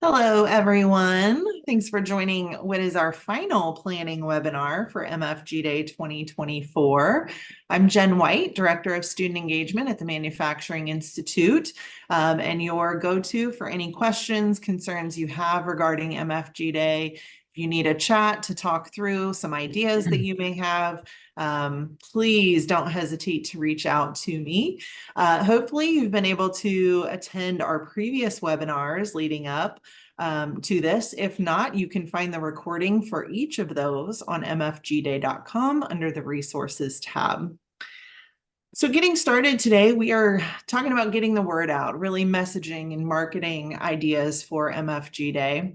Hello, everyone. Thanks for joining what is our final planning webinar for MFG Day 2024. I'm Jen White, Director of Student Engagement at the Manufacturing Institute, and your go-to for any questions, concerns you have regarding MFG Day. If you need a chat to talk through some ideas that you may have, please don't hesitate to reach out to me. Hopefully you've been able to attend our previous webinars leading up to this. If not, you can find the recording for each of those on mfgday.com under the resources tab. So getting started today, we are talking about getting the word out, really messaging and marketing ideas for MFG Day.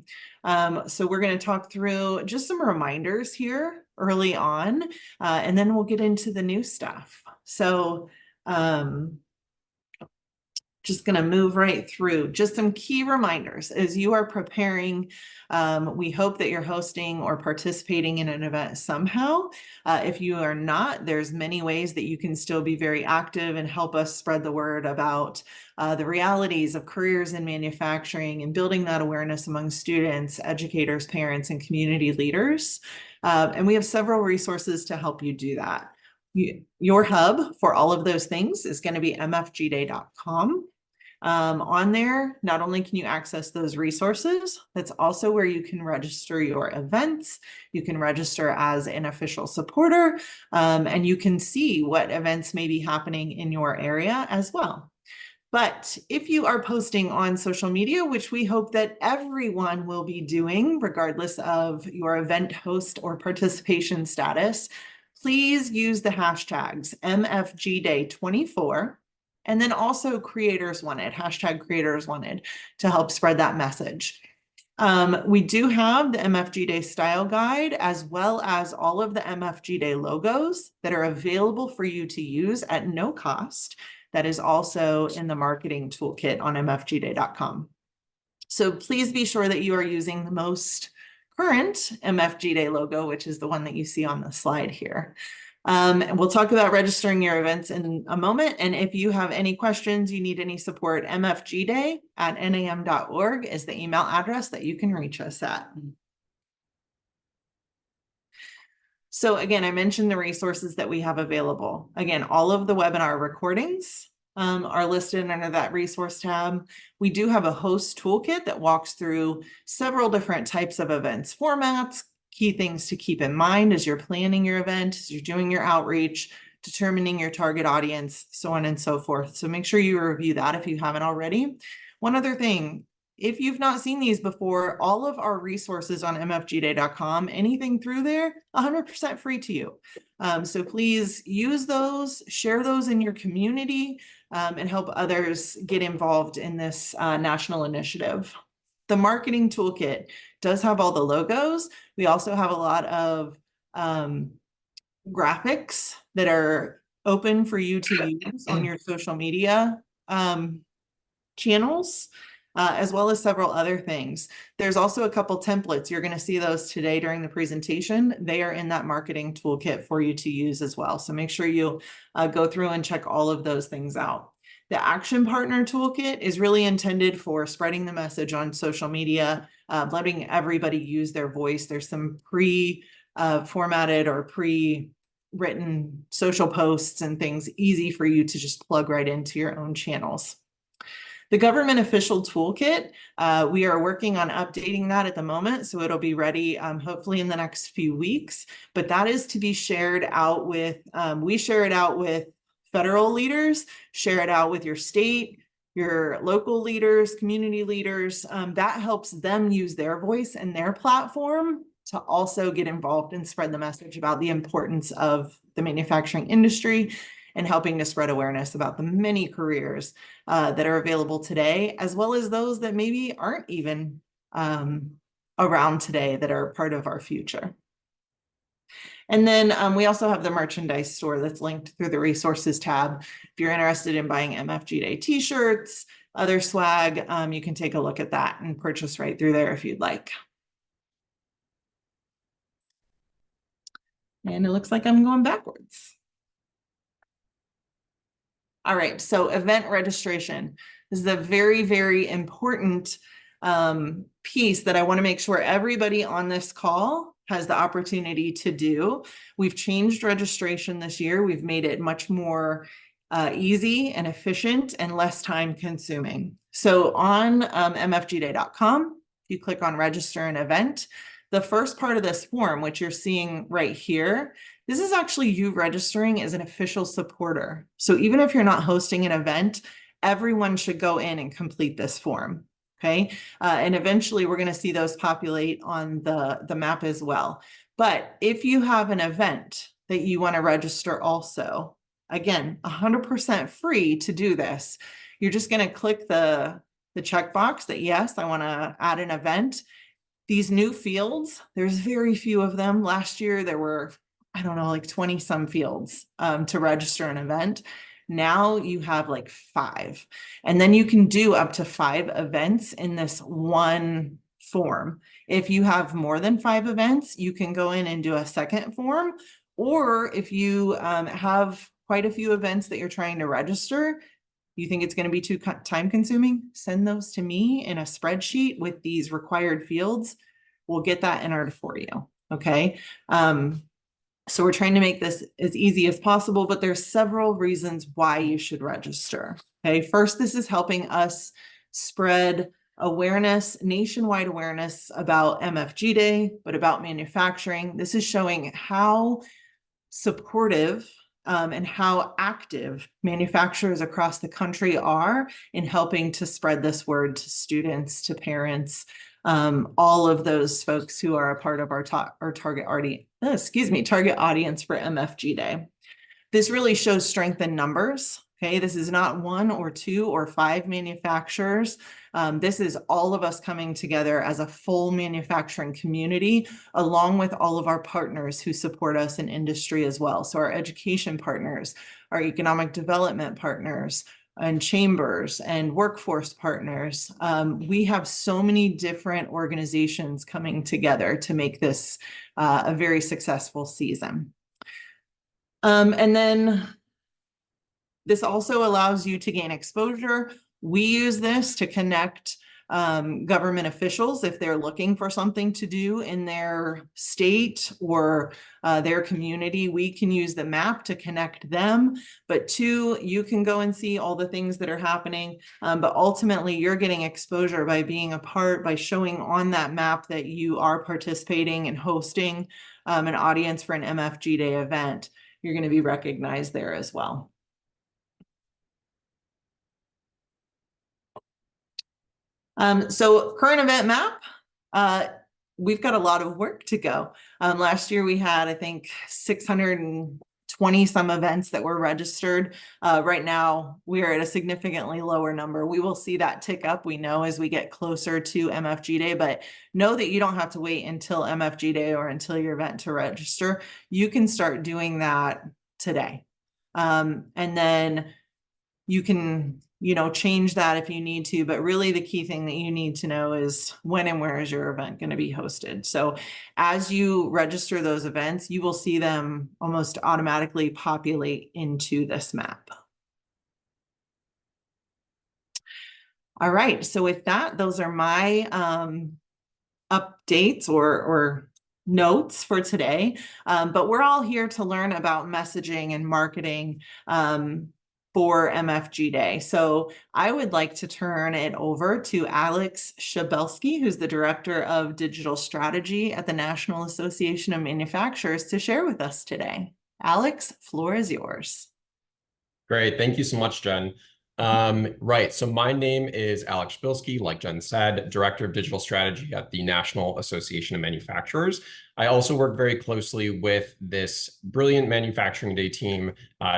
So we're going to talk through just some reminders here early on, and then we'll get into the new stuff. So just going to move right through just some key reminders as you are preparing. We hope that you're hosting or participating in an event somehow. If you are not, there's many ways that you can still be very active and help us spread the word about the realities of careers in manufacturing and building that awareness among students, educators, parents, and community leaders. And we have several resources to help you do that. Your hub for all of those things is going to be mfgday.com. On there, not only can you access those resources, that's also where you can register your events. You can register as an official supporter, and you can see what events may be happening in your area as well. But if you are posting on social media, which we hope that everyone will be doing, regardless of your event host or participation status, please use the hashtags MFGDay24 and then also Creators Wanted, hashtag Creators Wanted, to help spread that message. We do have the MFG Day style guide, as well as all of the MFG Day logos that are available for you to use at no cost. That is also in the marketing toolkit on mfgday.com. So please be sure that you are using the most current MFG Day logo, which is the one that you see on the slide here. And we'll talk about registering your events in a moment. And if you have any questions, you need any support, mfgday@nam.org is the email address that you can reach us at. So again, I mentioned the resources that we have available. Again, all of the webinar recordings are listed under that resource tab. We do have a host toolkit that walks through several different types of events, formats, key things to keep in mind as you're planning your event, as you're doing your outreach, determining your target audience, so on and so forth. So make sure you review that if you haven't already. One other thing, if you've not seen these before, all of our resources on mfgday.com, anything through there, 100% free to you. So please use those, share those in your community, and help others get involved in this national initiative. The marketing toolkit does have all the logos. We also have a lot of graphics that are open for you to use on your social media channels, as well as several other things. There's also a couple templates. You're going to see those today during the presentation. They are in that marketing toolkit for you to use as well. So make sure you go through and check all of those things out. The Action Partner Toolkit is really intended for spreading the message on social media, letting everybody use their voice. There's some pre-formatted or pre-written social posts and things easy for you to just plug right into your own channels. The Government Official Toolkit, we are working on updating that at the moment, so it'll be ready hopefully in the next few weeks. But that is to be shared out with, we share it out with federal leaders, share it out with your state, your local leaders, community leaders. That helps them use their voice and their platform to also get involved and spread the message about the importance of the manufacturing industry and helping to spread awareness about the many careers that are available today, as well as those that maybe aren't even around today that are part of our future. And then we also have the merchandise store that's linked through the resources tab. If you're interested in buying MFG Day t-shirts, other swag, you can take a look at that and purchase right through there if you'd like. And it looks like I'm going backwards. All right, so event registration. This is a very, very important piece that I want to make sure everybody on this call has the opportunity to do. We've changed registration this year. We've made it much more easy and efficient and less time consuming. So on mfgday.com, you click on register an event. The first part of this form, which you're seeing right here, this is actually you registering as an official supporter. So even if you're not hosting an event, everyone should go in and complete this form. Okay. And eventually we're going to see those populate on the map as well. But if you have an event that you want to register also, again, 100% free to do this. You're just going to click the checkbox that, yes, I want to add an event. These new fields, there's very few of them. Last year, there were, I don't know, like 20 some fields to register an event. Now you have like 5. And then you can do up to 5 events in this one form. If you have more than 5 events, you can go in and do a second form. Or if you have quite a few events that you're trying to register, you think it's going to be too time consuming, send those to me in a spreadsheet with these required fields. We'll get that entered for you. Okay. So we're trying to make this as easy as possible, but there's several reasons why you should register. Okay. First, this is helping us spread awareness, nationwide awareness about MFG Day, but about manufacturing. This is showing how supportive and how active manufacturers across the country are in helping to spread this word to students, to parents, all of those folks who are a part of our target audience for MFG Day. This really shows strength in numbers. Okay, this is not 1 or 2 or 5 manufacturers. This is all of us coming together as a full manufacturing community, along with all of our partners who support us in industry as well. So our education partners, our economic development partners, and chambers and workforce partners. We have so many different organizations coming together to make this a very successful season. And then this also allows you to gain exposure. We use this to connect government officials if they're looking for something to do in their state or their community. We can use the map to connect them. But 2, you can go and see all the things that are happening. But ultimately, you're getting exposure by being a part, by showing on that map that you are participating and hosting an audience for an MFG Day event. You're going to be recognized there as well. So current event map, we've got a lot of work to go. Last year we had, I think, 620 some events that were registered. Right now we are at a significantly lower number. We will see that tick up, we know, as we get closer to MFG Day, but know that you don't have to wait until MFG Day or until your event to register. You can start doing that today. And then you can, change that if you need to, but really the key thing that you need to know is when and where is your event going to be hosted. So as you register those events, you will see them almost automatically populate into this map. All right, so with that, those are my updates or notes for today, but we're all here to learn about messaging and marketing for MFG Day. So I would like to turn it over to Alex Shabelsky, who's the Director of Digital Strategy at the National Association of Manufacturers, to share with us today. Alex, floor is yours. Great. Thank you so much, Jen. Right. So my name is Alex Shabelsky, like Jen said, Director of Digital Strategy at the National Association of Manufacturers. I also work very closely with this brilliant Manufacturing Day team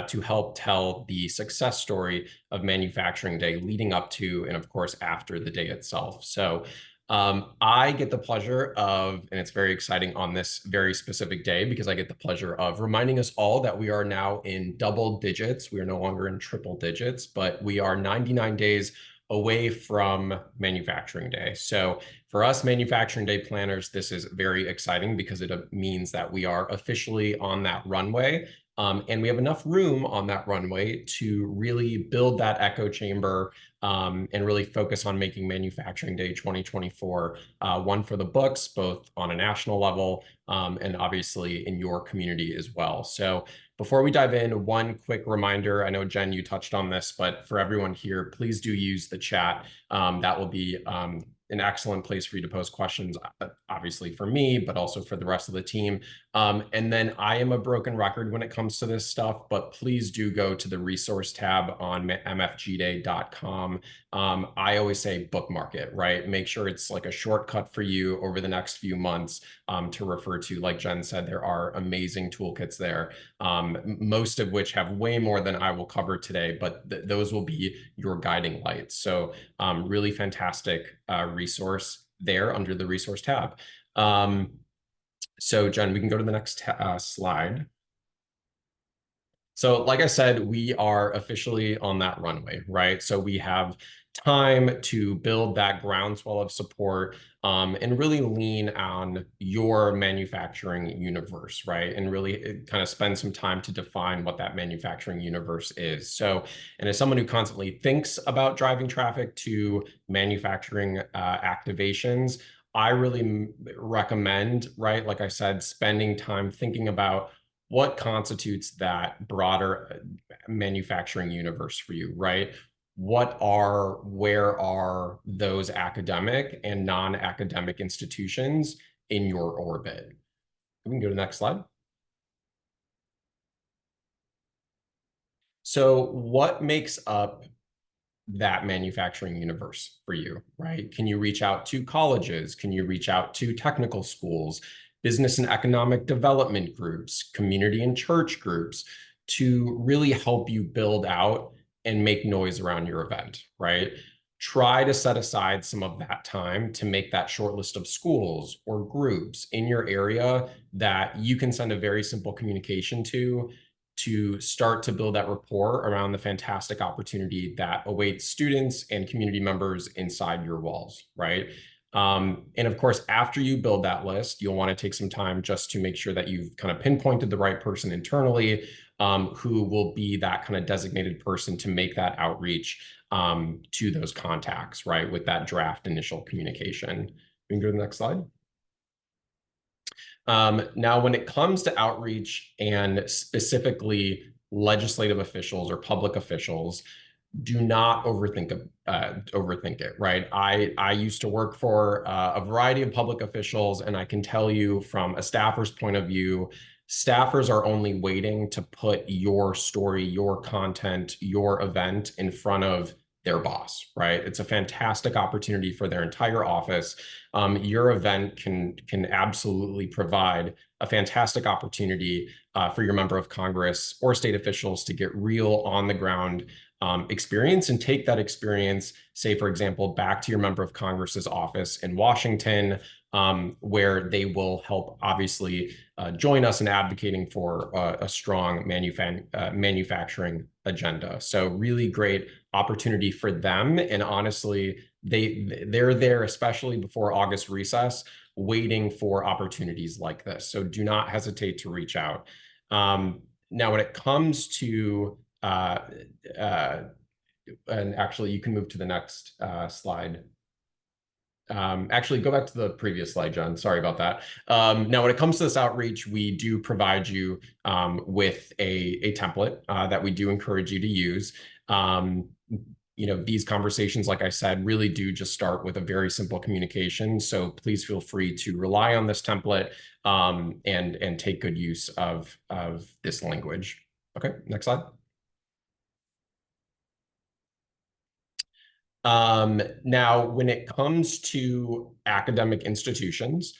to help tell the success story of Manufacturing Day leading up to and, of course, after the day itself. So I get the pleasure of, and it's very exciting on this very specific day because I get the pleasure of reminding us all that we are now in double digits. We are no longer in triple digits, but we are 99 days away from Manufacturing Day. So for us Manufacturing Day planners, this is very exciting because it means that we are officially on that runway And we have enough room on that runway to really build that echo chamber and really focus on making Manufacturing Day 2024 one for the books, both on a national level and obviously in your community as well. So before we dive in, one quick reminder. I know, Jen, you touched on this, but for everyone here, please do use the chat. That will be an excellent place for you to post questions, obviously for me, but also for the rest of the team. And then I am a broken record when it comes to this stuff, but please do go to the resource tab on mfgday.com. I always say bookmark it, right? Make sure it's like a shortcut for you over the next few months to refer to. Like Jen said, there are amazing toolkits there, most of which have way more than I will cover today, but those will be your guiding lights. So really fantastic resource there under the resource tab. So Jen, we can go to the next slide. So like I said, we are officially on that runway, right? So we have time to build that groundswell of support and really lean on your manufacturing universe, right? And really kind of spend some time to define what that manufacturing universe is. So, and as someone who constantly thinks about driving traffic to manufacturing activations, I really recommend, right, like I said, spending time thinking about what constitutes that broader manufacturing universe for you, right? Where are those academic and non-academic institutions in your orbit? We can go to the next slide. So what makes up that manufacturing universe for you, right? Can you reach out to colleges? Can you reach out to technical schools, business and economic development groups, community and church groups to really help you build out and make noise around your event, right? Try to set aside some of that time to make that short list of schools or groups in your area that you can send a very simple communication to start to build that rapport around the fantastic opportunity that awaits students and community members inside your walls, right? And of course, after you build that list, you'll want to take some time just to make sure that you've kind of pinpointed the right person internally who will be that kind of designated person to make that outreach to those contacts, right? With that draft initial communication. We can go to the next slide. Now, when it comes to outreach and specifically legislative officials or public officials, do not overthink it, right? I used to work for a variety of public officials, and I can tell you from a staffer's point of view, staffers are only waiting to put your story, your content, your event in front of their boss, right? It's a fantastic opportunity for their entire office. Your event can absolutely provide a fantastic opportunity for your member of Congress or state officials to get real on the ground experience and take that experience, say, for example, back to your member of Congress's office in Washington, where they will help obviously join us in advocating for a strong manufacturing agenda. So really great opportunity for them. And honestly, they're there, especially before August recess, waiting for opportunities like this. So do not hesitate to reach out. Now, when it comes to and actually, you can move to the next slide. Actually, go back to the previous slide, John. Sorry about that. Now, when it comes to this outreach, we do provide you with a template that we do encourage you to use. These conversations, like I said, really do just start with a very simple communication. So please feel free to rely on this template and take good use of this language. Okay, next slide. Now, when it comes to academic institutions,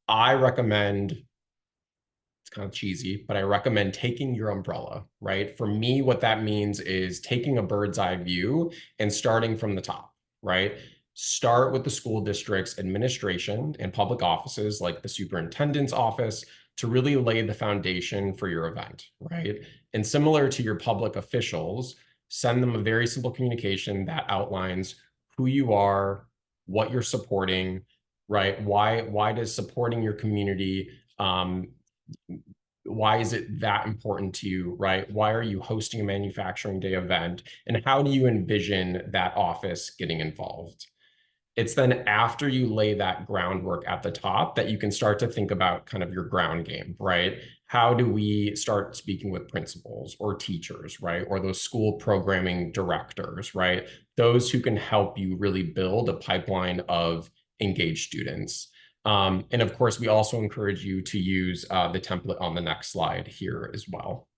I recommend, it's kind of cheesy, but I recommend taking your umbrella, right? For me, what that means is taking a bird's eye view and starting from the top, right? Start with the school district's administration and public offices like the superintendent's office to really lay the foundation for your event, right? And similar to your public officials, send them a very simple communication that outlines who you are, what you're supporting, right? Why does supporting your community Why is it that important to you, right? Why are you hosting a manufacturing day event? And how do you envision that office getting involved? It's then after you lay that groundwork at the top that you can start to think about kind of your ground game, right? How do we start speaking with principals or teachers, right? Or those school programming directors, right? Those who can help you really build a pipeline of engaged students. And of course, we also encourage you to use the template on the next slide here as well.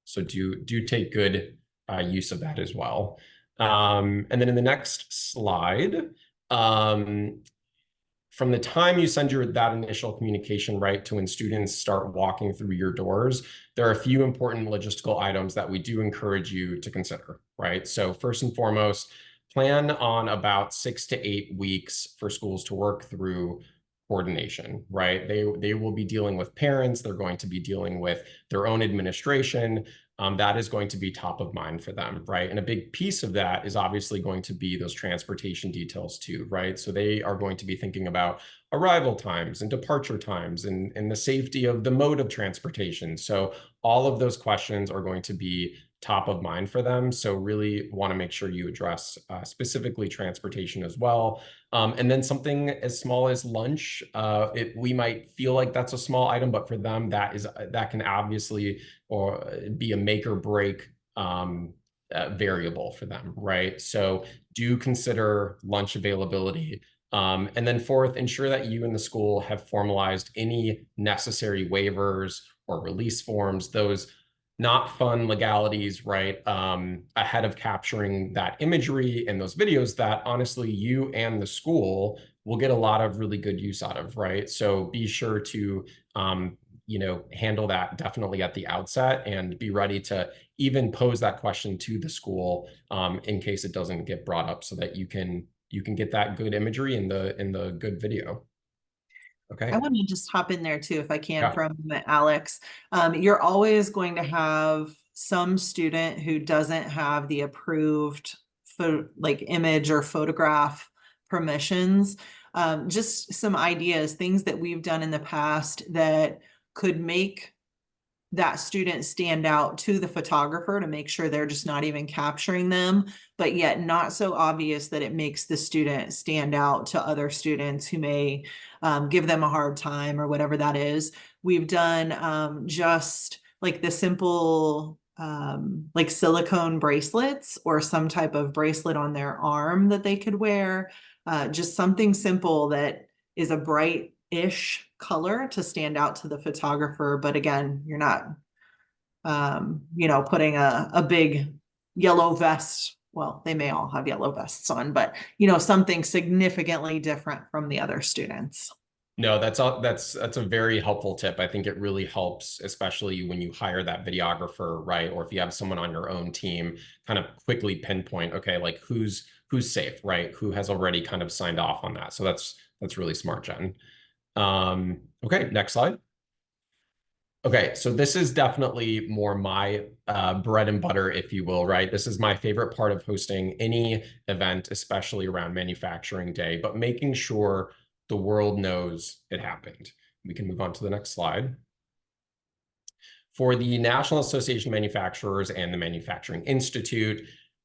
So do take good use of that as well. And then in the next slide, from the time you send that initial communication right to when students start walking through your doors, there are a few important logistical items that we do encourage you to consider, right? So first and foremost, plan on about 6 to 8 weeks for schools to work through coordination, right? They will be dealing with parents, they're going to be dealing with their own administration. That is going to be top of mind for them, right? And a big piece of that is obviously going to be those transportation details too, right? So they are going to be thinking about arrival times and departure times and the safety of the mode of transportation. So all of those questions are going to be top of mind for them. So really want to make sure you address specifically transportation as well. And then something as small as lunch, we might feel like that's a small item, but for them, that can obviously or be a make or break variable for them, right? So do consider lunch availability. And then fourth, ensure that you and the school have formalized any necessary waivers or release forms, those not fun legalities, right? Ahead of capturing that imagery and those videos that honestly you and the school will get a lot of really good use out of, right? So be sure to handle that definitely at the outset and be ready to even pose that question to the school in case it doesn't get brought up, so that you can get that good imagery in the good video. I Okay. want to just hop in there too, if I can, Yeah. from Alex. You're always going to have some student who doesn't have the approved like image or photograph permissions. Just some ideas, things that we've done in the past that could make that student stand out to the photographer to make sure they're just not even capturing them, but yet not so obvious that it makes the student stand out to other students who may give them a hard time or whatever that is. We've done just like the simple like silicone bracelets or some type of bracelet on their arm that they could wear. Just something simple that is a bright-ish color to stand out to the photographer. But again, you're not, putting a big yellow vest. Well, they may all have yellow vests on, but something significantly different from the other students. No, that's a very helpful tip. I think it really helps, especially when you hire that videographer, right? Or if you have someone on your own team, kind of quickly pinpoint, okay, like who's safe, right? Who has already kind of signed off on that. So that's really smart, Jen. Okay, next slide. Okay, so this is definitely more my bread and butter, if you will, right? This is my favorite part of hosting any event, especially around manufacturing day, but making sure the world knows it happened. We can move on to the next slide. For the National Association of Manufacturers and the Manufacturing Institute,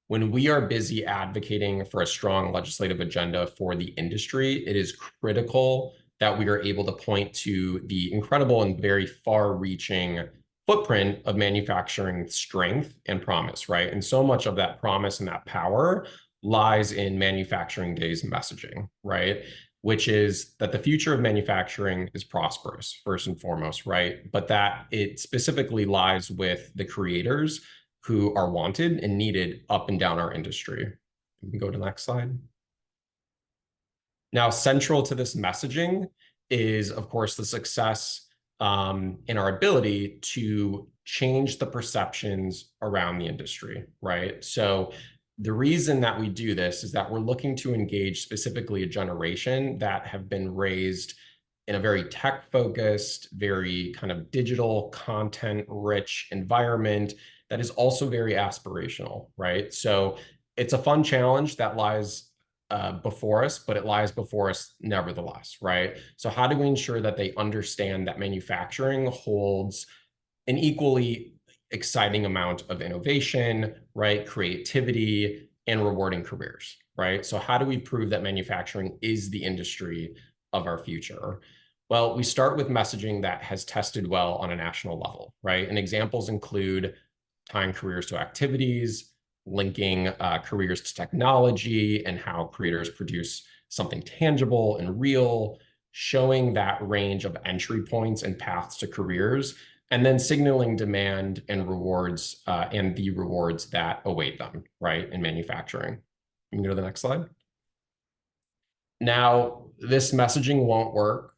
when we are busy advocating for a strong legislative agenda for the industry, it is critical that we are able to point to the incredible and very far-reaching footprint of manufacturing strength and promise, right? And so much of that promise and that power lies in Manufacturing Day's messaging, right? Which is that the future of manufacturing is prosperous, first and foremost, right? But that it specifically lies with the creators who are wanted and needed up and down our industry. We can go to the next slide. Now, central to this messaging is, of course, the success in our ability to change the perceptions around the industry, right? So the reason that we do this is that we're looking to engage specifically a generation that have been raised in a very tech-focused, very kind of digital content-rich environment that is also very aspirational, right? So it's a fun challenge that lies before us, but it lies before us nevertheless, right? So how do we ensure that they understand that manufacturing holds an equally exciting amount of innovation, right? Creativity and rewarding careers, right? So how do we prove that manufacturing is the industry of our future? Well, we start with messaging that has tested well on a national level, right? And examples include tying careers to activities, linking careers to technology and how creators produce something tangible and real, showing that range of entry points and paths to careers, and then signaling demand and rewards and the rewards that await them, right, in manufacturing. You can go to the next slide. Now, this messaging won't work,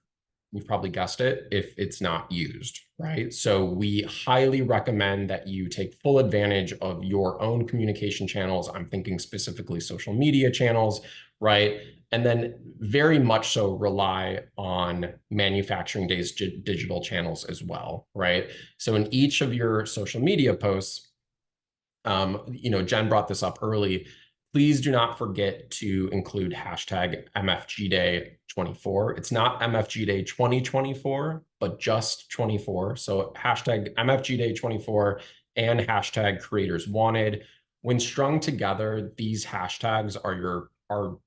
you've probably guessed it, if it's not used, right? So we highly recommend that you take full advantage of your own communication channels. I'm thinking specifically social media channels, right? And then very much so rely on Manufacturing Day's digital channels as well, right? So in each of your social media posts, Jen brought this up early. Please do not forget to include hashtag MFG Day 24. It's not MFG Day 2024, but just 24. So hashtag MFG Day 24 and hashtag Creators Wanted. When strung together, these hashtags are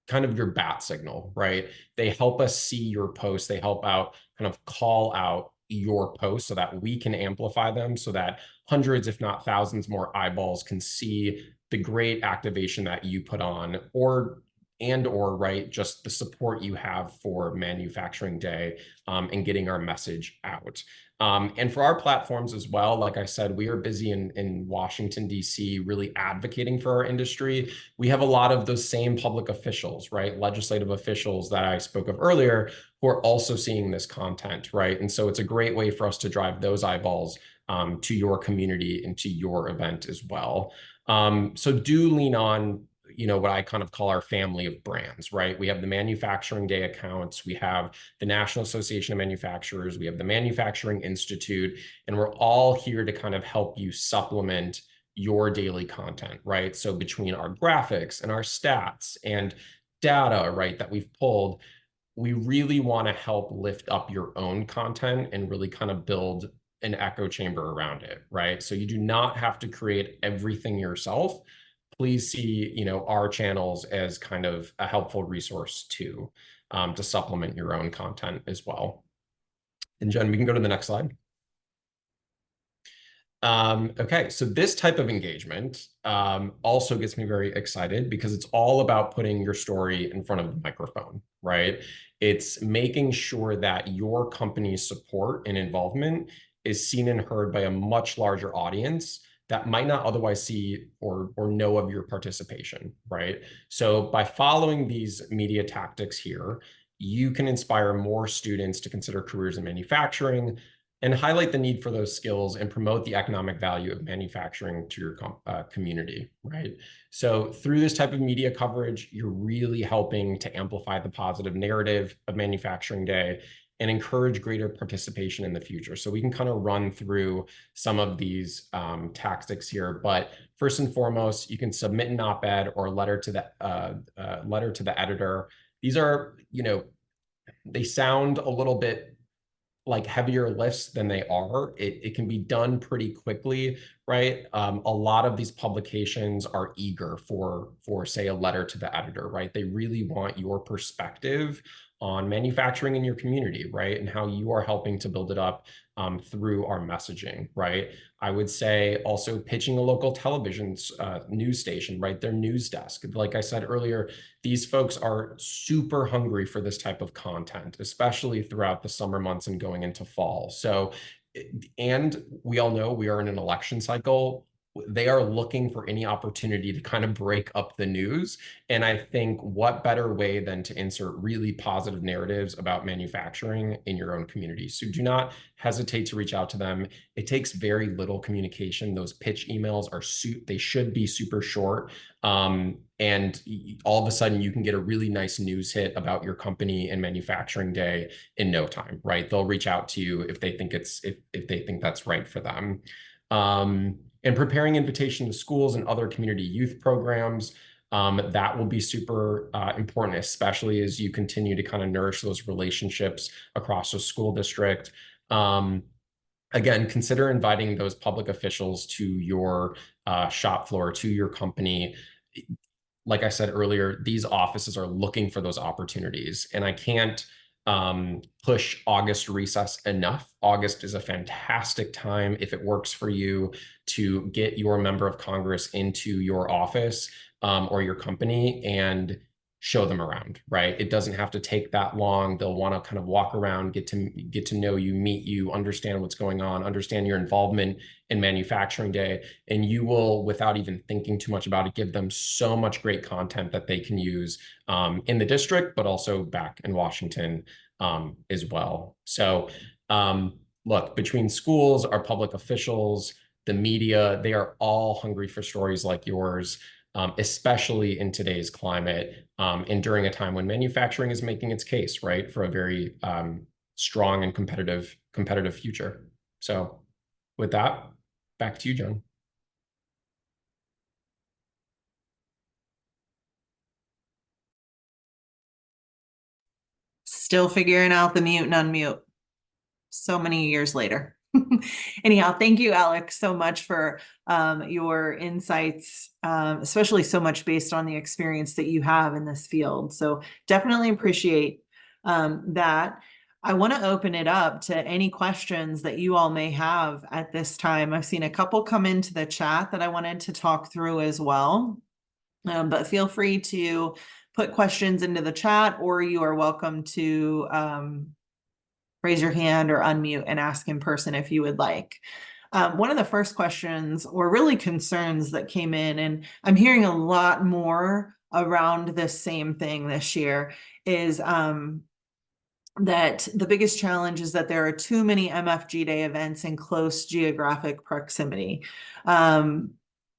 kind of your bat signal, right? They help us see your posts. They help out kind of call out your posts so that we can amplify them so that hundreds, if not thousands more eyeballs can see the great activation that you put on or right, just the support you have for Manufacturing Day and getting our message out. And for our platforms as well, like I said, we are busy in Washington, D.C., really advocating for our industry. We have a lot of those same public officials, right? Legislative officials that I spoke of earlier who are also seeing this content, right? And so it's a great way for us to drive those eyeballs to your community and to your event as well. So do lean on what I kind of call our family of brands, right? We have the Manufacturing Day accounts, we have the National Association of Manufacturers, we have the Manufacturing Institute, and we're all here to kind of help you supplement your daily content, right? So between our graphics and our stats and data, right, that we've pulled, we really want to help lift up your own content and really kind of build an echo chamber around it, right? So you do not have to create everything yourself. Please see, our channels as kind of a helpful resource too, to supplement your own content as well. And Jen, we can go to the next slide. Okay, so this type of engagement also gets me very excited because it's all about putting your story in front of the microphone, right? It's making sure that your company's support and involvement is seen and heard by a much larger audience that might not otherwise see or know of your participation, right? So by following these media tactics here, you can inspire more students to consider careers in manufacturing and highlight the need for those skills and promote the economic value of manufacturing to your community, right? So through this type of media coverage, you're really helping to amplify the positive narrative of Manufacturing Day and encourage greater participation in the future. So we can kind of run through some of these tactics here, but first and foremost, you can submit an op-ed or a letter to the editor. These are, they sound a little bit like heavier lifts than they are. It can be done pretty quickly, right? A lot of these publications are eager for say a letter to the editor, right? They really want your perspective on manufacturing in your community, right? And how you are helping to build it up through our messaging, right? I would say also pitching a local television news station, right? Their news desk. Like I said earlier, these folks are super hungry for this type of content, especially throughout the summer months and going into fall. So, and we all know we are in an election cycle. They are looking for any opportunity to kind of break up the news. And I think what better way than to insert really positive narratives about manufacturing in your own community. So do not hesitate to reach out to them. It takes very little communication. Those pitch emails they should be super short. And all of a sudden you can get a really nice news hit about your company and Manufacturing Day in no time, right? They'll reach out to you if they think if they think that's right for them. And preparing invitation to schools and other community youth programs. That will be super important, especially as you continue to kind of nourish those relationships across the school district. Again, consider inviting those public officials to your shop floor, to your company. Like I said earlier, these offices are looking for those opportunities, and I can't push August recess enough. August is a fantastic time if it works for you to get your member of Congress into your office or your company and show them around, right? It doesn't have to take that long. They'll want to kind of walk around, get to know you, meet you, understand what's going on, understand your involvement in manufacturing day, and you will, without even thinking too much about it, give them so much great content that they can use in the district, but also back in Washington as well. So look, between schools, our public officials, the media, they are all hungry for stories like yours. Especially in today's climate and during a time when manufacturing is making its case, right, for a very strong and competitive future. So with that, back to you, John. Still figuring out the mute and unmute so many years later. Anyhow, thank you, Alex, so much for your insights, especially so much based on the experience that you have in this field. So definitely appreciate that. I want to open it up to any questions that you all may have at this time. I've seen a couple come into the chat that I wanted to talk through as well. But feel free to put questions into the chat, or you are welcome to raise your hand or unmute and ask in person if you would like. One of the first questions or really concerns that came in, and I'm hearing a lot more around this same thing this year, is that the biggest challenge is that there are too many MFG Day events in close geographic proximity.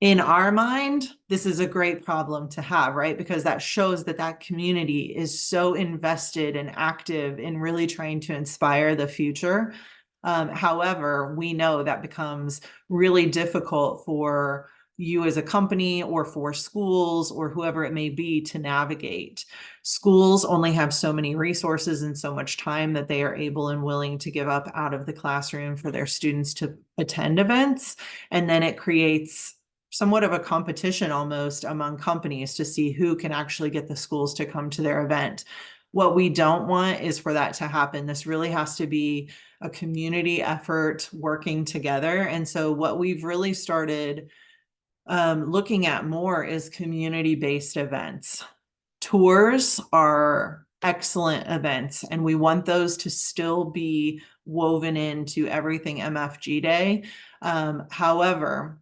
In our mind, this is a great problem to have, right? Because that shows that that community is so invested and active in really trying to inspire the future. However, we know that becomes really difficult for you as a company or for schools or whoever it may be to navigate. Schools only have so many resources and so much time that they are able and willing to give up out of the classroom for their students to attend events. And then it creates somewhat of a competition almost among companies to see who can actually get the schools to come to their event. What we don't want is for that to happen. This really has to be a community effort working together. And so what we've really started looking at more is community-based events. Tours are excellent events, and we want those to still be woven into everything MFG Day. However,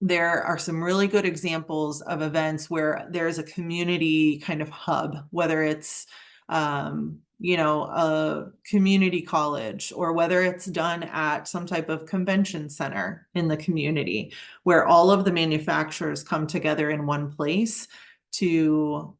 there are some really good examples of events where there's a community kind of hub, whether it's a community college, or whether it's done at some type of convention center in the community, where all of the manufacturers come together in one place to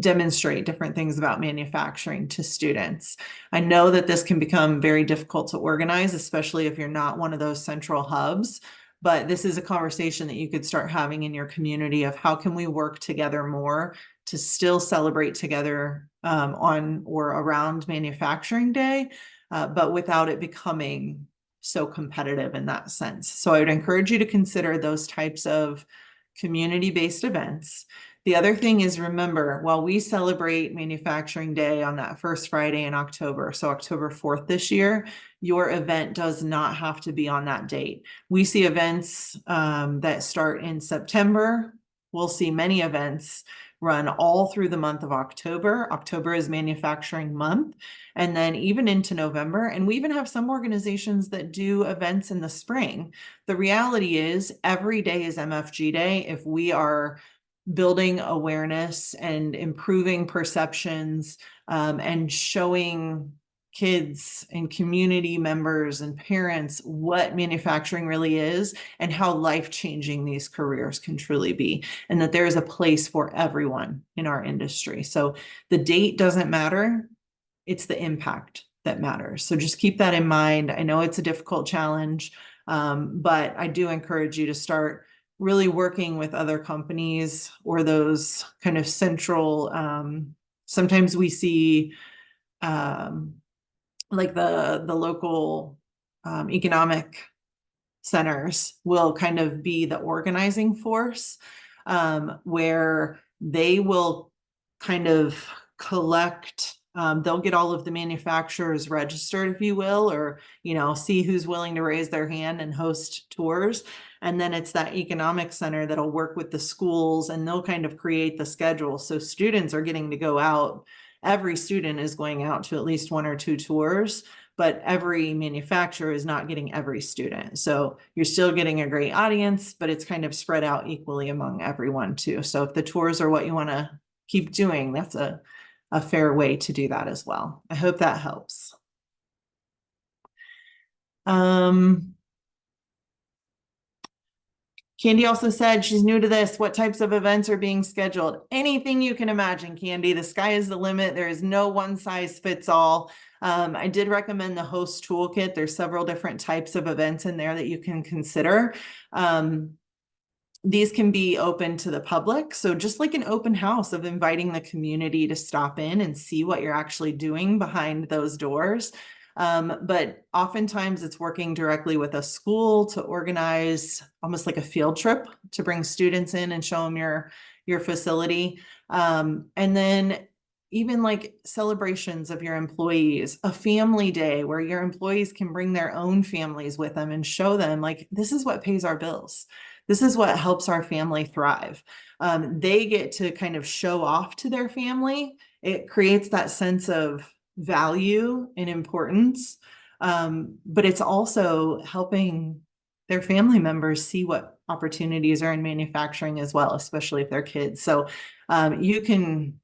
demonstrate different things about manufacturing to students. I know that this can become very difficult to organize, especially if you're not one of those central hubs. But this is a conversation that you could start having in your community of how can we work together more to still celebrate together on or around Manufacturing Day, but without it becoming so competitive in that sense. So I would encourage you to consider those types of community-based events. The other thing is, remember, while we celebrate Manufacturing Day on that first Friday in October, so October 4th this year, your event does not have to be on that date. We see events that start in September. We'll see many events run all through the month of October. October is Manufacturing Month, and then even into November. And we even have some organizations that do events in the spring. The reality is every day is MFG Day if we are building awareness and improving perceptions and showing kids and community members and parents what manufacturing really is and how life-changing these careers can truly be, and that there is a place for everyone in our industry. So the date doesn't matter, it's the impact that matters. So just keep that in mind. I know it's a difficult challenge, but I do encourage you to start really working with other companies or those kind of central, sometimes we see like the local economic centers will kind of be the organizing force, where they will kind of collect, they'll get all of the manufacturers registered, if you will, or, see who's willing to raise their hand and host tours. And then it's that economic center that'll work with the schools, and they'll kind of create the schedule. So students are getting to go out. Every student is going out to at least 1 or 2 tours, but every manufacturer is not getting every student. So you're still getting a great audience, but it's kind of spread out equally among everyone too. So if the tours are what you want to keep doing, that's a fair way to do that as well. I hope that helps. Candy also said she's new to this. What types of events are being scheduled? Anything you can imagine, Candy. The sky is the limit. There is no one size fits all. I did recommend the host toolkit. There's several different types of events in there that you can consider. These can be open to the public. So just like an open house of inviting the community to stop in and see what you're actually doing behind those doors. But oftentimes it's working directly with a school to organize almost like a field trip to bring students in and show them your facility. And then even like celebrations of your employees, a family day where your employees can bring their own families with them and show them like, this is what pays our bills. This is what helps our family thrive. They get to kind of show off to their family. It creates that sense of value and importance. But it's also helping their family members see what opportunities are in manufacturing as well, especially if they're kids. So you can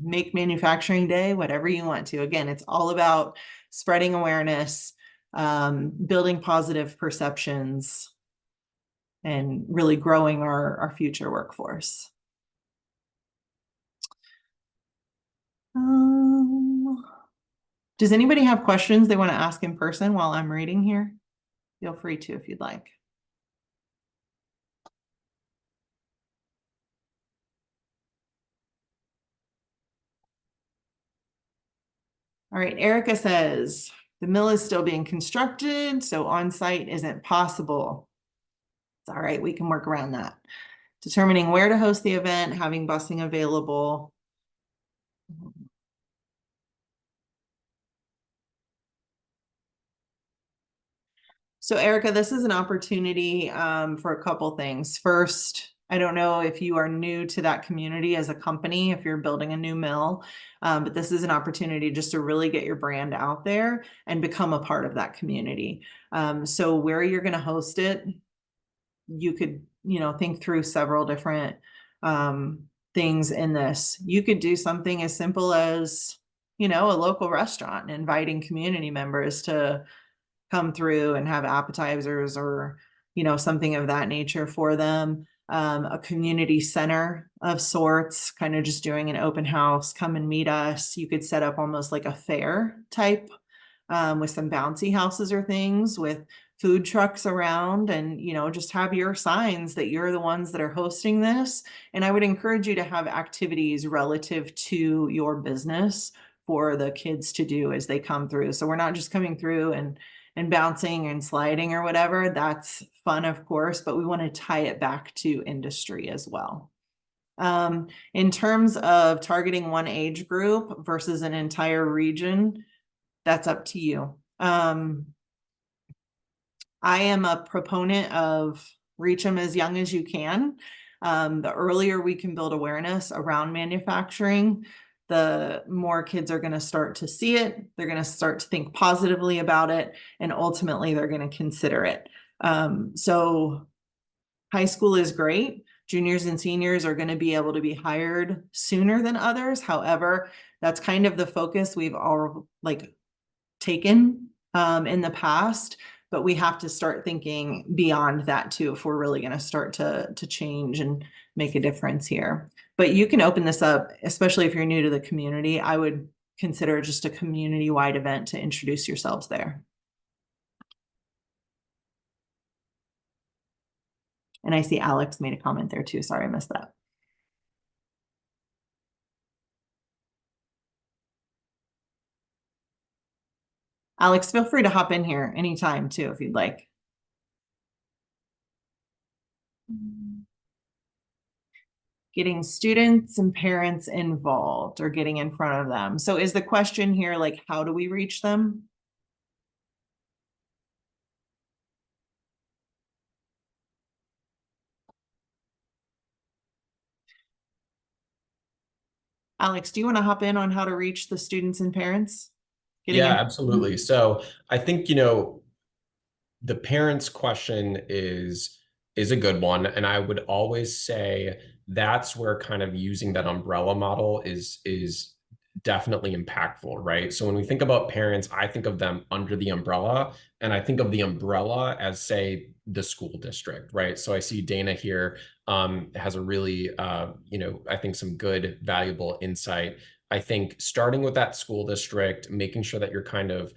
make manufacturing day whatever you want to. Again, it's all about spreading awareness, building positive perceptions, and really growing our future workforce. Does anybody have questions they want to ask in person while I'm reading here? Feel free to if you'd like. All right, Erica says, the mill is still being constructed, so on-site isn't possible. It's all right, we can work around that. Determining where to host the event, having busing available. So Erica, this is an opportunity for a couple things. First, I don't know if you are new to that community as a company, if you're building a new mill, but this is an opportunity just to really get your brand out there and become a part of that community. So where you're going to host it, you could, think through several different things in this. You could do something as simple as, a local restaurant, inviting community members to come through and have appetizers or, something of that nature for them. A community center of sorts, kind of just doing an open house, come and meet us. You could set up almost like a fair type with some bouncy houses or things with food trucks around, and just have your signs that you're the ones that are hosting this. And I would encourage you to have activities relative to your business for the kids to do as they come through. So we're not just coming through and bouncing and sliding or whatever. That's fun, of course, but we want to tie it back to industry as well. In terms of targeting one age group versus an entire region, that's up to you. I am a proponent of reach them as young as you can. The earlier we can build awareness around manufacturing, the more kids are going to start to see it. They're going to start to think positively about it, and ultimately they're going to consider it. So high school is great. Juniors and seniors are going to be able to be hired sooner than others. However, that's kind of the focus we've all taken in the past, but we have to start thinking beyond that too if we're really going to start to change and make a difference here. But you can open this up, especially if you're new to the community. I would consider just a community-wide event to introduce yourselves there. And I see Alex made a comment there too. Sorry, I missed that. Alex, feel free to hop in here anytime too, if you'd like. Getting students and parents involved or getting in front of them. So is the question here like, how do we reach them? Alex, do you want to hop in on how to reach the students and parents? Getting Yeah, in. absolutely. So I think, the parents question is a good one, and I would always say that's where kind of using that umbrella model is definitely impactful, right? So when we think about parents, I think of them under the umbrella, and I think of the umbrella as, say, the school district, right? So I see Dana here has a really I think some good valuable insight. I think starting with that school district, making sure that you're kind of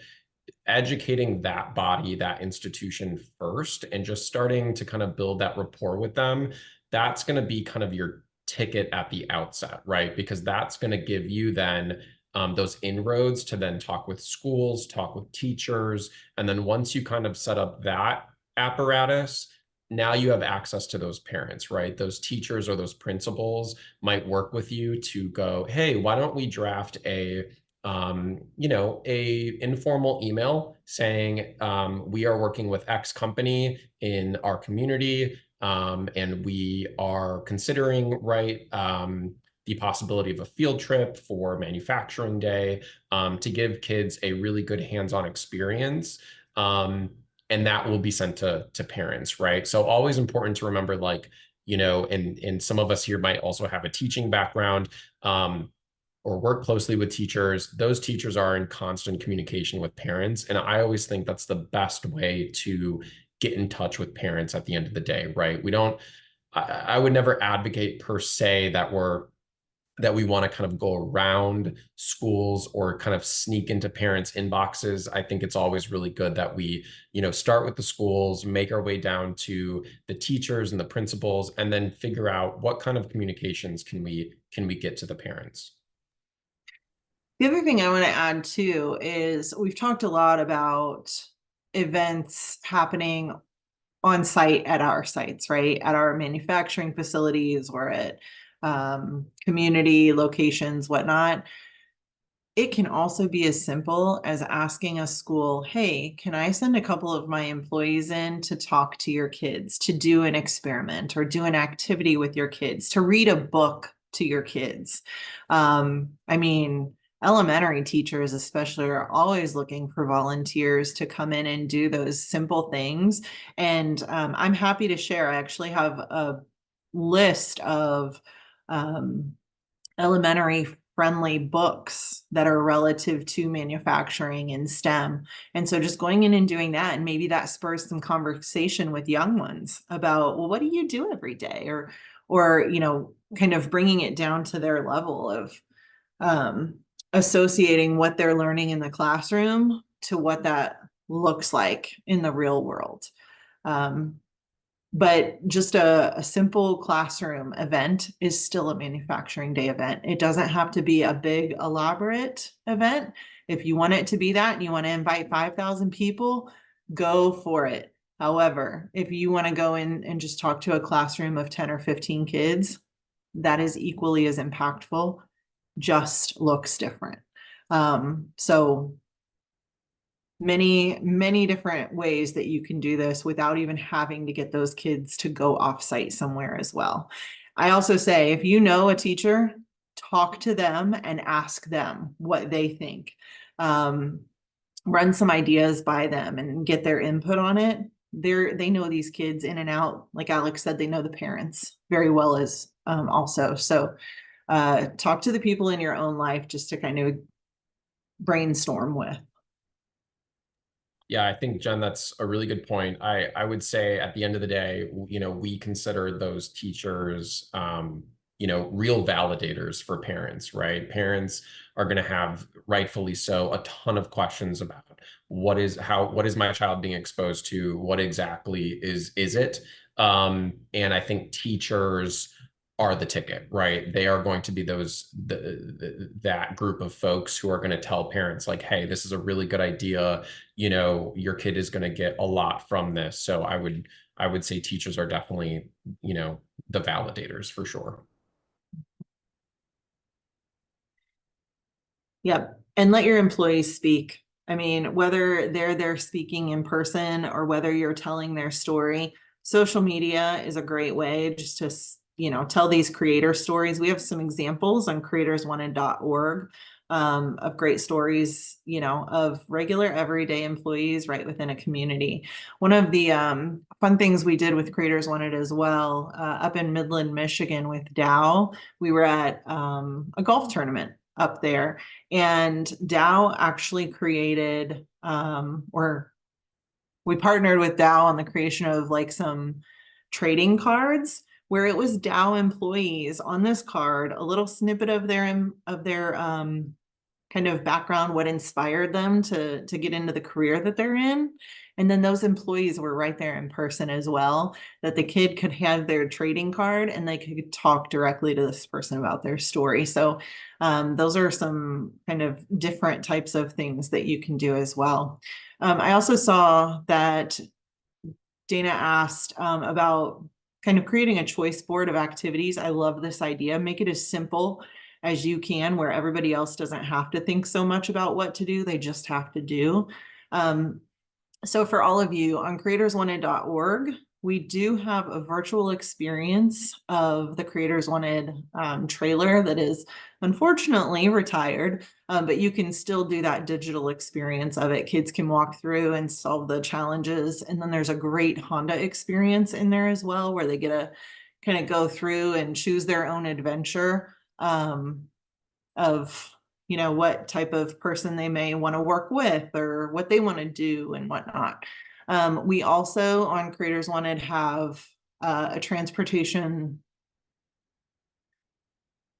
educating that body, that institution first, and just starting to kind of build that rapport with them, that's going to be kind of your ticket at the outset, right? Because that's going to give you then those inroads to then talk with schools, talk with teachers. And then once you kind of set up that apparatus, now you have access to those parents, right? Those teachers or those principals might work with you to go, hey, why don't we draft a informal email saying we are working with X company in our community, and we are considering, right, the possibility of a field trip for manufacturing day to give kids a really good hands-on experience. And that will be sent to parents, right? So always important to remember, like, and some of us here might also have a teaching background. Or work closely with teachers, those teachers are in constant communication with parents. And I always think that's the best way to get in touch with parents at the end of the day, right? I would never advocate per se that we want to kind of go around schools or kind of sneak into parents' inboxes. I think it's always really good that we, start with the schools, make our way down to the teachers and the principals, and then figure out what kind of communications can we get to the parents. The other thing I want to add too is we've talked a lot about events happening on site at our sites, right? At our manufacturing facilities or at community locations, whatnot. It can also be as simple as asking a school, hey, can I send a couple of my employees in to talk to your kids, to do an experiment or do an activity with your kids, to read a book to your kids? I mean, elementary teachers especially are always looking for volunteers to come in and do those simple things. And I'm happy to share, I actually have a list of elementary friendly books that are relative to manufacturing and STEM. And so just going in and doing that, and maybe that spurs some conversation with young ones about, well, what do you do every day? Or, kind of bringing it down to their level of associating what they're learning in the classroom to what that looks like in the real world. But just a simple classroom event is still a manufacturing day event. It doesn't have to be a big elaborate event. If you want it to be that and you want to invite 5,000 people, go for it. However, if you want to go in and just talk to a classroom of 10 or 15 kids, that is equally as impactful, just looks different. So many different ways that you can do this without even having to get those kids to go offsite somewhere as well. I also say, if you know a teacher, talk to them and ask them what they think. Run some ideas by them and get their input on it. They know these kids in and out. Like Alex said, they know the parents very well as also. So talk to the people in your own life just to kind of brainstorm with. Yeah, I think, Jen, that's a really good point. I would say at the end of the day, we consider those teachers, real validators for parents, right? Parents are going to have, rightfully so, a ton of questions about what is my child being exposed to? What exactly is it? And I think teachers are the ticket, right? They are going to be that group of folks who are going to tell parents like, hey, this is a really good idea. Your kid is going to get a lot from this. So I would say teachers are definitely, the validators for sure. Yep. And let your employees speak. I mean, whether they're there speaking in person or whether you're telling their story, social media is a great way just to, tell these creator stories. We have some examples on creatorswanted.org of great stories, of regular everyday employees right within a community. One of the fun things we did with Creators Wanted as well, up in Midland, Michigan with Dow, we were at a golf tournament up there. And Dow actually created, or we partnered with Dow on the creation of like some trading cards where it was Dow employees on this card, a little snippet of their kind of background, what inspired them to get into the career that they're in. And then those employees were right there in person as well, that the kid could have their trading card and they could talk directly to this person about their story. So those are some kind of different types of things that you can do as well. I also saw that Dana asked about kind of creating a choice board of activities. I love this idea. Make it as simple as you can, where everybody else doesn't have to think so much about what to do. They just have to do. So for all of you on creatorswanted.org, we do have a virtual experience of the Creators Wanted trailer that is unfortunately retired, but you can still do that digital experience of it. Kids can walk through and solve the challenges. And then there's a great Honda experience in there as well, where they get to kind of go through and choose their own adventure of what type of person they may want to work with or what they want to do and whatnot. We also on Creators Wanted have a transportation.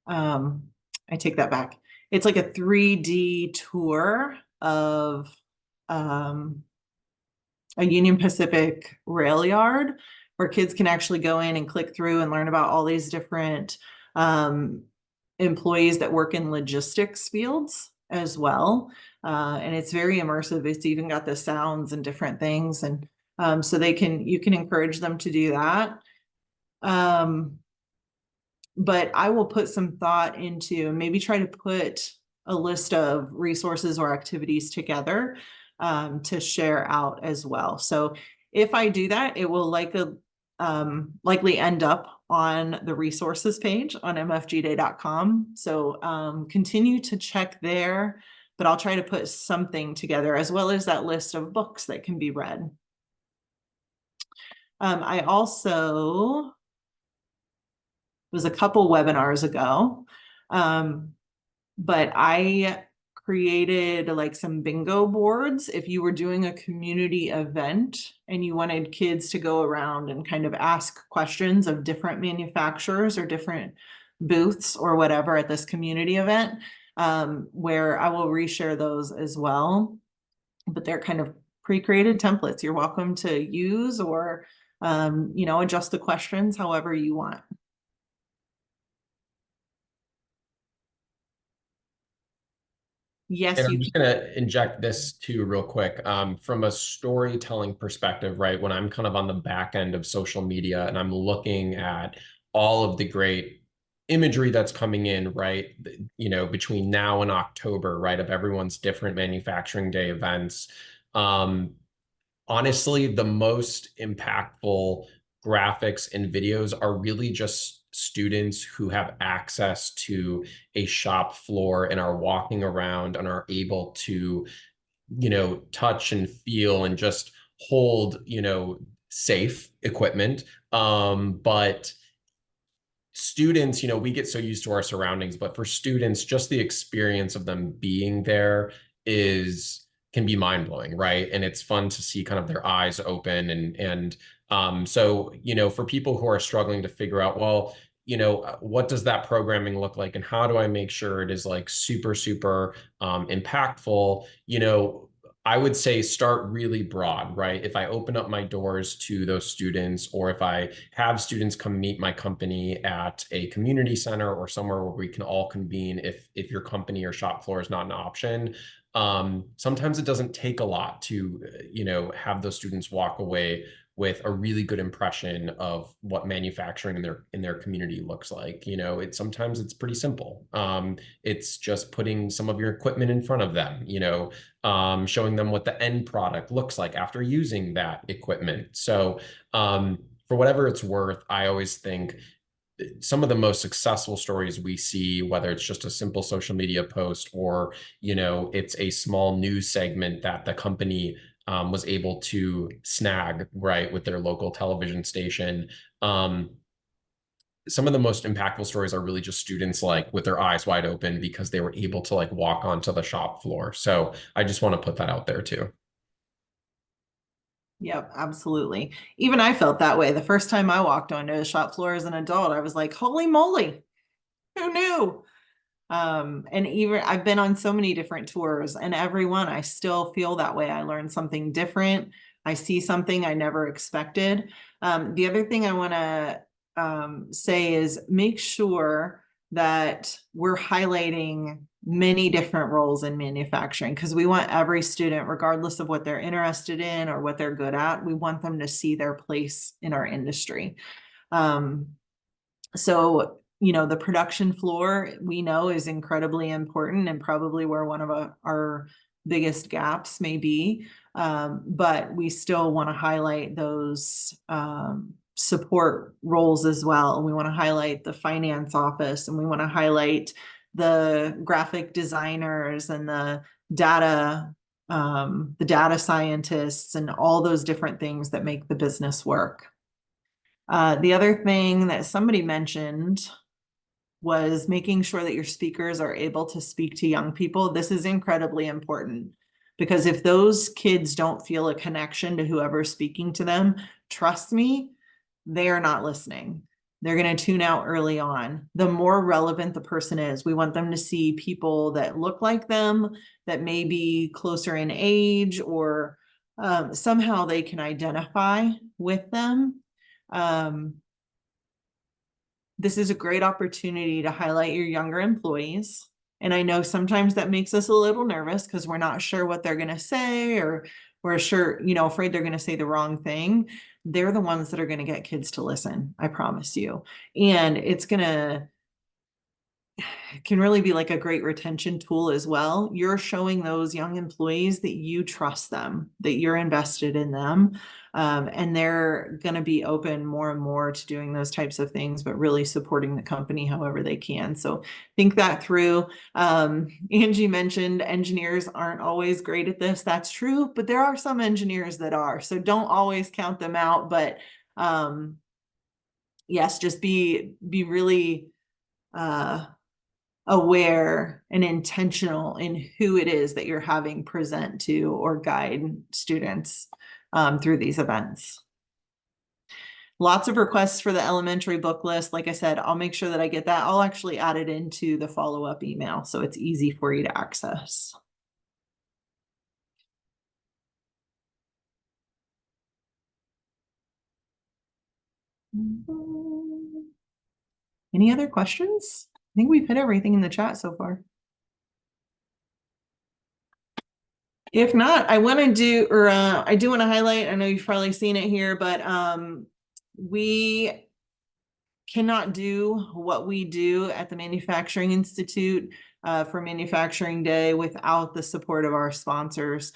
I take that back. It's like a 3D tour of a Union Pacific rail yard where kids can actually go in and click through and learn about all these different employees that work in logistics fields as well. And it's very immersive. It's even got the sounds and different things. And so you can encourage them to do that. But I will put some thought into maybe try to put a list of resources or activities together to share out as well. So if I do that, it will likely end up on the resources page on mfgday.com. So continue to check there, but I'll try to put something together as well as that list of books that can be read. I also was a couple webinars ago, but I created like some bingo boards if you were doing a community event and you wanted kids to go around and kind of ask questions of different manufacturers or different booths or whatever at this community event, where I will reshare those as well. But they're kind of pre-created templates you're welcome to use or adjust the questions however you want. Yes, And you I'm can. just going to inject this too, real quick. From a storytelling perspective, right? When I'm kind of on the back end of social media and I'm looking at all of the great imagery that's coming in, right? Between now and October, right? Of everyone's different manufacturing day events. Honestly, the most impactful graphics and videos are really just students who have access to a shop floor and are walking around and are able to, touch and feel and just hold, safe equipment. But students, we get so used to our surroundings, but for students, just the experience of them being there can be mind blowing, right? And it's fun to see kind of their eyes open so, for people who are struggling to figure out, well, what does that programming look like and how do I make sure it is like super, super impactful? I would say start really broad, right? If I open up my doors to those students, or if I have students come meet my company at a community center or somewhere where we can all convene, if your company or shop floor is not an option, sometimes it doesn't take a lot to, have those students walk away with a really good impression of what manufacturing in their community looks like. Sometimes it's pretty simple. It's just putting some of your equipment in front of them, showing them what the end product looks like after using that equipment. So, for whatever it's worth, I always think some of the most successful stories we see, whether it's just a simple social media post or, it's a small news segment that the company was able to snag, right, with their local television station. Some of the most impactful stories are really just students like with their eyes wide open because they were able to like walk onto the shop floor. So I just want to put that out there too. Yep, absolutely. Even I felt that way. The first time I walked onto a shop floor as an adult, I was like, holy moly, who knew? And even I've been on so many different tours, and every one I still feel that way. I learned something different. I see something I never expected. The other thing I want to say is make sure that we're highlighting many different roles in manufacturing, because we want every student, regardless of what they're interested in or what they're good at, we want them to see their place in our industry. So, the production floor we know is incredibly important and probably where one of our biggest gaps may be. But we still want to highlight those support roles as well. And we want to highlight the finance office, and we want to highlight the graphic designers and the data scientists and all those different things that make the business work. The other thing that somebody mentioned was making sure that your speakers are able to speak to young people. This is incredibly important, because if those kids don't feel a connection to whoever's speaking to them, trust me, they are not listening. They're going to tune out early on. The more relevant the person is, we want them to see people that look like them, that may be closer in age, or somehow they can identify with them. This is a great opportunity to highlight your younger employees. And I know sometimes that makes us a little nervous because we're not sure what they're going to say, or we're sure, afraid they're going to say the wrong thing. They're the ones that are going to get kids to listen, I promise you. And can really be like a great retention tool as well. You're showing those young employees that you trust them, that you're invested in them. And they're going to be open more and more to doing those types of things, but really supporting the company however they can. So think that through. Angie mentioned engineers aren't always great at this. That's true, but there are some engineers that are. So don't always count them out. But yes, just be really aware and intentional in who it is that you're having present to or guide students through these events. Lots of requests for the elementary book list. Like I said, I'll make sure that I get that. I'll actually add it into the follow-up email, so it's easy for you to access. Any other questions? I think we've hit everything in the chat so far. If not, I want to do, or I do want to highlight, I know you've probably seen it here, but we cannot do what we do at the Manufacturing Institute for Manufacturing Day without the support of our sponsors.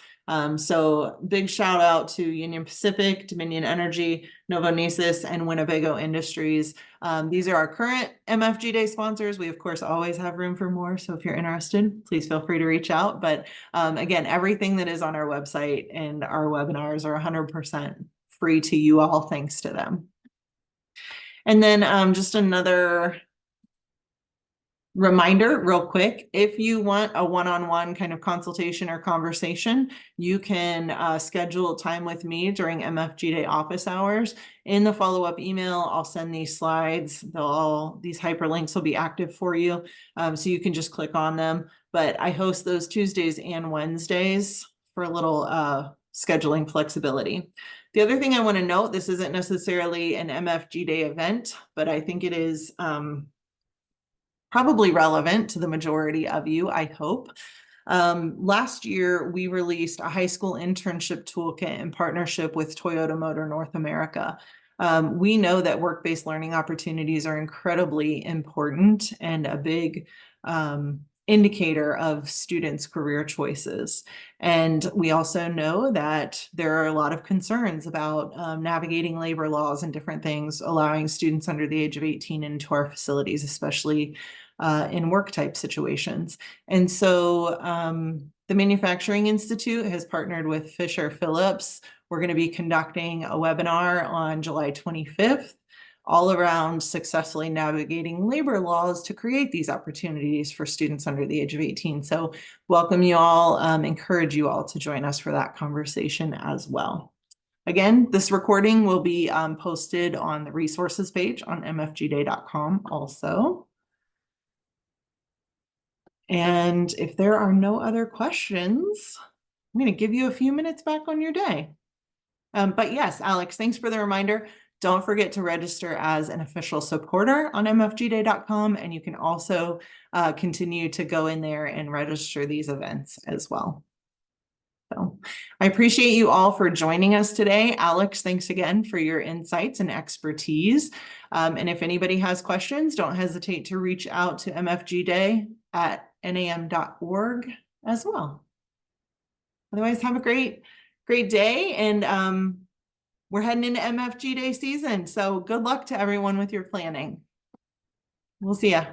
So big shout out to Union Pacific, Dominion Energy, Novonesis, and Winnebago Industries. These are our current MFG Day sponsors. We, of course, always have room for more. So if you're interested, please feel free to reach out. But again, everything that is on our website and our webinars are 100% free to you all, thanks to them. And then just another reminder real quick, if you want a one-on-one kind of consultation or conversation, you can schedule time with me during MFG Day office hours. In the follow-up email, I'll send these slides. These hyperlinks will be active for you, so you can just click on them. But I host those Tuesdays and Wednesdays for a little scheduling flexibility. The other thing I want to note, this isn't necessarily an MFG Day event, but I think it is probably relevant to the majority of you, I hope. Last year, we released a high school internship toolkit in partnership with Toyota Motor North America. We know that work-based learning opportunities are incredibly important and a big indicator of students' career choices. And we also know that there are a lot of concerns about navigating labor laws and different things, allowing students under the age of 18 into our facilities, especially in work type situations. And so the Manufacturing Institute has partnered with Fisher Phillips. We're going to be conducting a webinar on July 25th, all around successfully navigating labor laws to create these opportunities for students under the age of 18. So welcome you all, encourage you all to join us for that conversation as well. Again, this recording will be posted on the resources page on mfgday.com also. And if there are no other questions, I'm going to give you a few minutes back on your day. But yes, Alex, thanks for the reminder. Don't forget to register as an official supporter on mfgday.com. And you can also continue to go in there and register these events as well. So I appreciate you all for joining us today. Alex, thanks again for your insights and expertise. And if anybody has questions, don't hesitate to reach out to mfgday@nam.org as well. Otherwise, have a great day. And we're heading into MFG Day season. So good luck to everyone with your planning. We'll see ya.